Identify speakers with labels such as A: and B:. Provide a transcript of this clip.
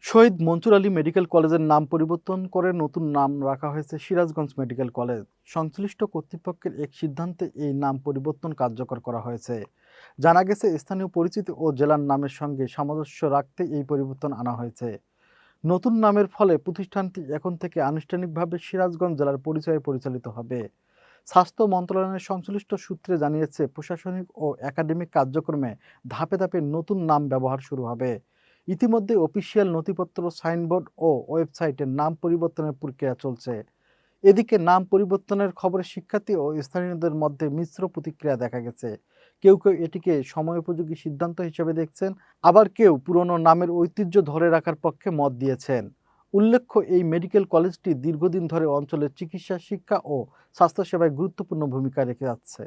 A: শহীদ Mansur Ali medical কলেজের নাম পরিবর্তন করে নতুন নাম রাখা হয়েছে সিরাজগঞ্জ মেডিকেল কলেজ। সংশ্লিষ্ট কর্তৃপক্ষের এক সিদ্ধান্তে এই নাম পরিবর্তন কার্যকর করা হয়েছে। জানা গেছে, স্থানীয় পরিচিতি ও জেলার নামের সঙ্গে সামঞ্জস্য রাখতে এই পরিবর্তন আনা হয়েছে। নতুন নামের ফলে প্রতিষ্ঠানটি এখন থেকে আনুষ্ঠানিকভাবে সিরাজগঞ্জ জেলার পরিচয়ে পরিচালিত হবে। স্বাস্থ্য মন্ত্রণালয়ের সংশ্লিষ্ট সূত্রে জানিয়েছে, প্রশাসনিক ও একাডেমিক কার্যক্রমে ধাপে ধাপে নতুন নাম ব্যবহার শুরু হবে। ইতিমধ্যে অফিসিয়াল নথিপত্র, সাইনবোর্ড ও ওয়েবসাইটের নাম পরিবর্তনের প্রক্রিয়া চলছে। এদিকে নাম পরিবর্তনের খবরে শিক্ষার্থী ও স্থানীয়দের মধ্যে মিশ্র প্রতিক্রিয়া দেখা গেছে। কেউ কেউ এটিকে সময়োপযোগী সিদ্ধান্ত হিসেবে দেখছেন, আবার কেউ পুরনো নামের ঐতিহ্য ধরে রাখার পক্ষে মত দিয়েছেন। উল্লেখ্য, এই মেডিকেল কলেজটি দীর্ঘদিন ধরে অঞ্চলের চিকিৎসা, শিক্ষা ও স্বাস্থ্যসেবায় গুরুত্বপূর্ণ ভূমিকা রেখে যাচ্ছে।